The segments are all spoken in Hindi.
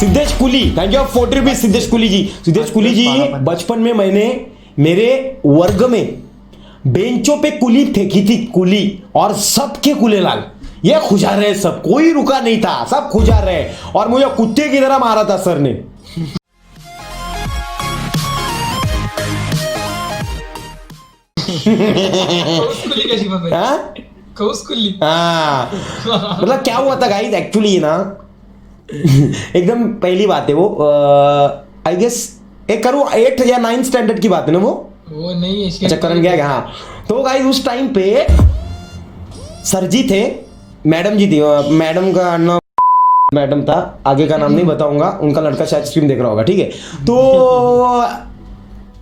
Siddhesh Kuli, thank you 40 rupees Siddhesh Kuli ji. Siddhesh Kuli ji, बचपन में मैंने मेरे वर्ग में बेंचों पे कुली फेंकी थी, कुली, और सबके कुले लाल, ये खुजा रहे सब, कोई रुका नहीं था, सब खुजा रहे, और मुझे कुत्ते की तरह मारा था सर ने। मतलब क्या हुआ था गाइस, एक्चुअली ना एकदम पहली बात है वो, आई गेस एक करूँ 8 या 9 स्टैंडर्ड की बात है ना वो नहीं है, अच्छा करण गया। हाँ तो गाइस उस टाइम पे सर जी थे, मैडम जी थी, मैडम का नाम मैडम था, आगे का नाम नहीं बताऊंगा, उनका लड़का शायद स्ट्रीम देख रहा होगा, ठीक है। तो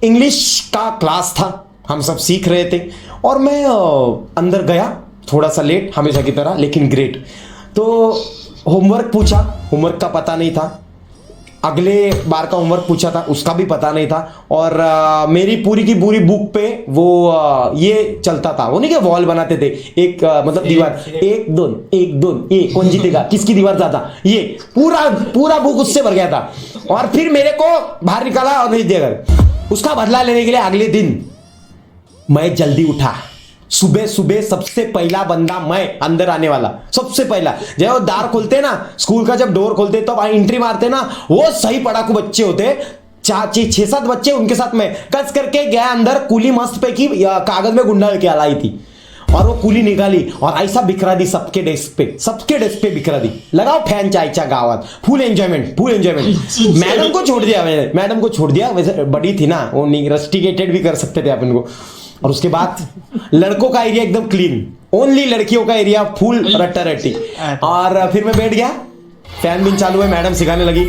इंग्लिश का क्लास था, हम सब सीख रहे थे, और मैं अंदर गया थोड़ा सा लेट हमेशा की तरह, लेकिन ग्रेट। तो होमवर्क पूछा, होमवर्क का पता नहीं था, अगले बार का होमवर्क पूछा था, उसका भी पता नहीं था, और मेरी पूरी की पूरी बुक पे वो ये चलता था, वो नहीं क्या वॉल बनाते थे, एक मतलब दीवार, 1 2 1 2 ये कौन जीतेगा, किसकी दीवार ज्यादा, ये पूरा बुक उससे भर गया था। और फिर मेरे को बाहर निकाला और नहीं दिया। उसका बदला लेने के लिए अगले दिन मैं जल्दी उठा, सुबह सुबह सबसे पहला बंदा मैं अंदर आने वाला, सबसे पहला। जब वो द्वार खोलते ना स्कूल का, जब डोर खोलते तो एंट्री मारते ना, वो सही पढ़ाकू बच्चे होते, 6-7 बच्चे, उनके साथ मैं कस करके गया अंदर, कुली मस्त पे की कागज में गुंडा लेके लाई थी, और वो कुली निकाली और ऐसा बिखरा दी सबके डेस्क पे बिखरा दी। लगाओ फैन चायचा गावात, full enjoyment, full enjoyment. Madam को छोड़ दिया, मैंने मैडम को छोड़ दिया, वैसे बड़ी थी ना वो, रस्टिकेटेड भी कर सकते थे अपन को। और उसके बाद लड़कों का एरिया एकदम क्लीन, ओनली लड़कियों का एरिया फुल रट्टा रट्टी। और फिर मैं बैठ गया, फैन बिन चालू है, मैडम सिखाने लगी,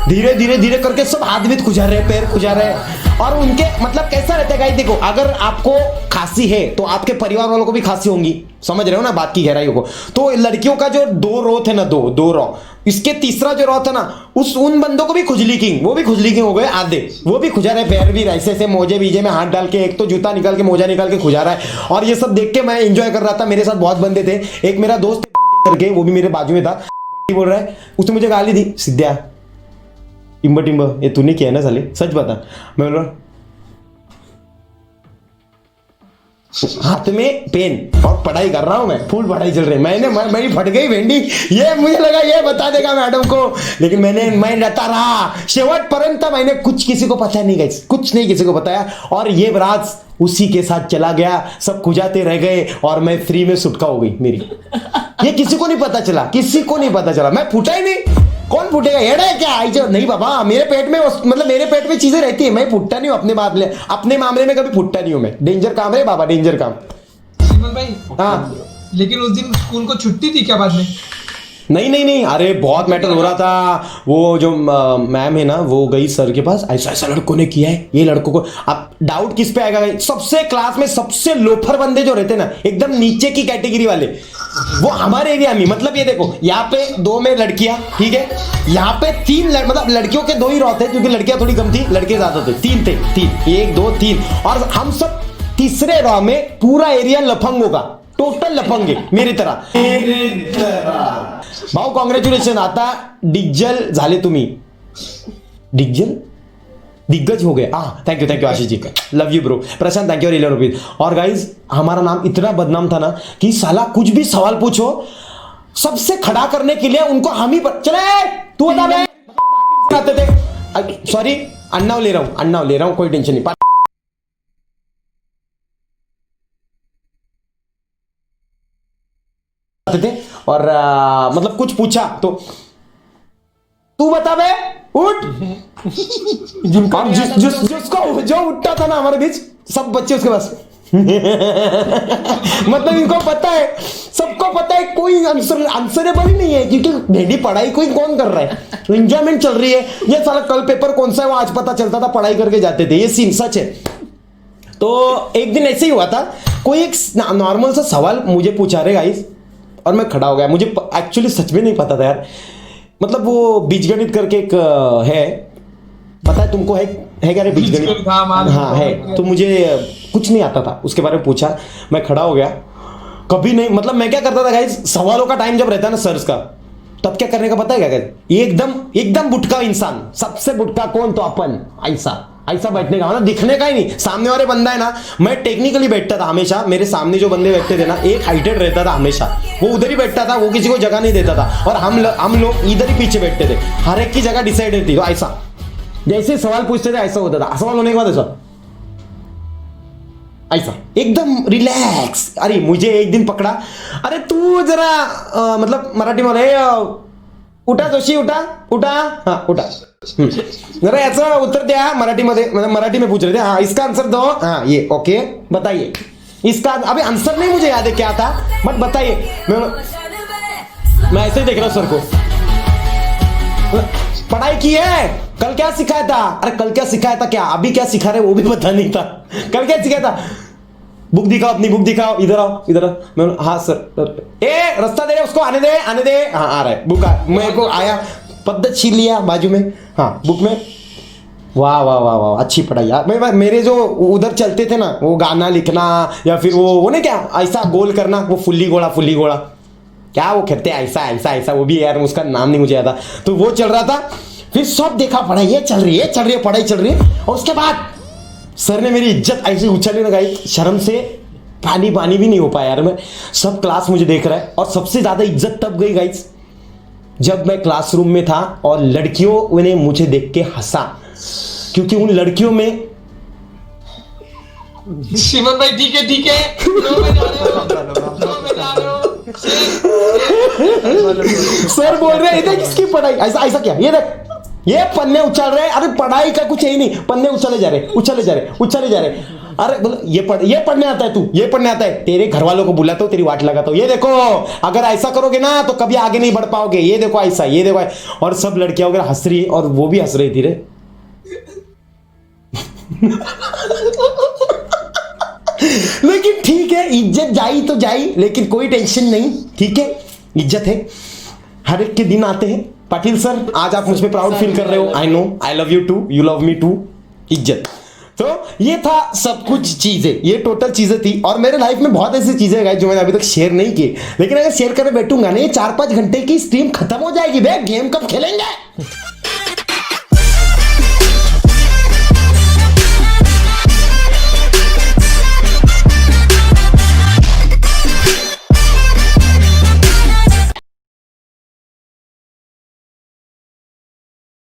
धीरे धीरे धीरे करके सब हाथ भी खुजा रहे, पैर खुजा रहे। और उनके मतलब कैसा रहता है गाइस, देखो अगर आपको खांसी है तो आपके परिवार वालों को भी खांसी होंगी, समझ रहे हो ना बात की गहराइयों को। तो लड़कियों का जो 2 रो थे ना, दो रो, इसके तीसरा जो रो था ना, उन बंदों को भी खुजली किंग, वो भी खुजली किंग हो गए आधे, वो भी खुजा रहे, पैर भी ऐसे ऐसे मोजे बीजे में हाथ डाल के, एक तो जूता निकाल के मोजा निकाल के खुजा रहा है। और ये सब देख के मैं एंजॉय कर रहा था, मेरे साथ बहुत बंदे थे, एक मेरा दोस्त करके वो भी मेरे बाजू में था, बोल रहा है, उसने मुझे गाली दी, सिद्धिया टिम्ब ये तूने किया ना साले, सच बता। मैं बोल रहा हाथ में पेन और पढ़ाई कर रहा हूं, मैं फुल पढ़ाई चल रही, मेरी फट गई भेंडी, ये मुझे लगा ये बता देगा मैडम को, लेकिन मैं रहता रहा शेवट पर्यंत, मैंने कुछ किसी को पता नहीं गई, कुछ नहीं किसी को बताया, और ये राज उसी के साथ चला गया, सब खुजाते रह गए, और मैं फ्री में सुटका हो गई मेरी। ये किसी को नहीं पता चला, किसी को नहीं पता चला, मैं फूटा ही नहीं। कौन फूटेगा, हेड़ा है क्या, आई जो नहीं बाबा, मेरे पेट में मतलब मेरे पेट में चीजें रहती है, मैं फूटता नहीं हूँ अपने मामले में कभी फूटता नहीं हूँ मैं। डेंजर काम है बाबा, डेंजर काम। श्रीमन भाई, हाँ लेकिन उस दिन स्कूल को छुट्टी थी क्या बाद में? नहीं, अरे बहुत मैटर हो रहा था। वो जो मैम है ना, वो गई सर के पास, ऐसा ऐसा लड़कों ने किया है, ये लड़कों को। अब डाउट किस पे आएगा, सबसे क्लास में सबसे लोफर बंदे जो रहते ना, एकदम नीचे की कैटेगरी वाले, वो हमारे एरिया में, मतलब ये देखो यहाँ पे 2 में लड़कियां, ठीक है, यहाँ पे 3 मतलब लड़कियों के 2 ही रॉ थे, क्योंकि लड़कियां थोड़ी कम थी, लड़के ज्यादा थे, 3 थे, 1 2 3, और हम सब तीसरे रॉ में, पूरा एरिया लफंग होगा, टोटल लफंगे मेरी तरह। भाऊ कॉंग्रॅच्युलेशन, आता डिग्जल झाले तुम्ही, दिग्गज हो गए। Thank you Ashish ji, love you bro. Prashant thank you 11 rupees. और गाइज हमारा नाम इतना बदनाम था ना कि साला कुछ भी सवाल पूछो, सबसे खड़ा करने के लिए उनको हम ही चले तू बता थे। सॉरी अन्नाव ले रहा हूं, कोई टेंशन नहीं। थे और मतलब कुछ पूछा तो तू बता बे, उठ। जिसको जो उठता था ना हमारे बीच, सब बच्चे उसके पास। मतलब इनको पता है, सबको पता है, कोई आंसरेबल ही नहीं है, क्योंकि भेड़ी पढ़ाई कोई कौन कर रहा है, एंजॉयमेंट चल रही है। ये साला कल पेपर कौन सा है वो आज पता चलता था, पढ़ाई करके जाते थे, ये सीन सच है। तो एक दिन ऐसे ही हुआ था, कोई एक नॉर्मल सा सवाल मुझे पूछा रहे गाइस, और मैं खड़ा हो गया। मुझे एक्चुअली सच में नहीं पता था यार, मतलब वो बीजगणित करके एक है, पता है तुमको, है क्या रे बीजगणित? हाँ है। तो मुझे कुछ नहीं आता था, उसके बारे में पूछा, मैं खड़ा हो गया। कभी नहीं, मतलब मैं क्या करता था गाइस, सवालों का टाइम जब रहता है ना सर्स का, तब क्या करने का पता है क्या कहते, एकदम एकदम बुटका इंसान, सबसे बुटका कौन, तो अपन, ऐसा ऐसा बैठने का, मतलब दिखने का ही नहीं। सामने वाले बंदा है ना, मैं टेक्निकली बैठता था हमेशा, मेरे सामने जो बंदे बैठते थे ना, एक हाइटेड रहता था हमेशा, वो उधर ही बैठता था, वो किसी को जगह नहीं देता था, और हम लोग इधर ही पीछे बैठते थे, हर एक की जगह डिसाइड रहती। तो ऐसा जैसे सवाल पूछते थे ऐसा होता था, सवाल होने के बाद ऐसा ऐसा एकदम रिलैक्स। अरे मुझे एक दिन पकड़ा, अरे तू जरा मतलब मराठी मध्ये उठा जोशी, उठा उठा, हाँ उठा, जरा याचा उत्तर द्या मराठी मध्ये, मतलब मराठी में पूछ रहे थे, हाँ इसका आंसर दो, हाँ ये ओके बताइए इसका, अभी आंसर नहीं मुझे याद है क्या था, बट बताइए। मैं ऐसे ही देख रहा हूँ सर को, पढ़ाई की है, कल क्या सिखाया था, अरे कल क्या सिखाया था, क्या अभी क्या सिखा रहे वो भी पता नहीं था, कल क्या सिखाया था, बुक दिखाओ अपनी, बुक दिखाओ, इधर आओ इधर आओ, मैं हाँ सर, ए रास्ता दे उसको, आने दे आने दे, हाँ आ रहा है, बुक मेरे को आया, पद्धत छीन लिया बाजू में, हाँ बुक में, वाह वाह वाह वाह अच्छी पढ़ाई यार। मैं मेरे जो उधर चलते थे ना, वो गाना लिखना या फिर वो नहीं क्या ऐसा गोल करना, वो फुल्ली गोला क्या वो कहते हैं, ऐसा ऐसा ऐसा, वो भी यार उसका नाम नहीं मुझे याद था, तो वो चल रहा था, फिर सब देखा पढ़ाई ये चल रही है पढ़ाई चल रही है, और उसके बाद सर ने मेरी इज्जत ऐसे उछलने लगाई, शर्म से पानी भी नहीं हो पाया यार मैं, सब क्लास मुझे देख रहा है। और सबसे ज्यादा इज्जत तब गई गाइस जब मैं क्लासरूम में था और लड़कियों ने मुझे देख के हंसा, क्योंकि उन लड़कियों में श्रीमन भाई ठीक है लो मैं जा रहा हूं। सर बोल रहे हैं देख इसकी पढ़ाई ऐसा ऐसा क्या, ये देख ये पन्ने उछल रहे, अरे पढ़ाई का कुछ है ही नहीं, पन्ने उछले जा रहे, अरे बोलो ये पढ़ने आता है, तू ये पढ़ने आता है, तेरे घर वालों को बुलाता हूँ, तेरी वाट लगाता हूँ, ये देखो अगर ऐसा करोगे ना तो कभी आगे नहीं बढ़ पाओगे, ये देखो ऐसा, ये देखो, और सब लड़कियां वगैरह हंस रही है और वो भी हंस रही थी रे। लेकिन ठीक है, इज्जत जाई तो जाई, लेकिन कोई टेंशन नहीं, ठीक है इज्जत है, हर एक के दिन आते हैं। पाटिल सर आज आप मुझ पे प्राउड फील कर रहे हो, I know, I love you too, you love me too, इज्जत। तो ये था सब कुछ चीजें, ये टोटल चीजें थी, और मेरे लाइफ में बहुत ऐसी चीजें हैं जो मैंने अभी तक शेयर नहीं की, लेकिन अगर शेयर करने बैठूंगा ना, ये 4-5 घंटे की स्ट्रीम खत्म हो जाएगी, बे गेम कब खेलेंगे।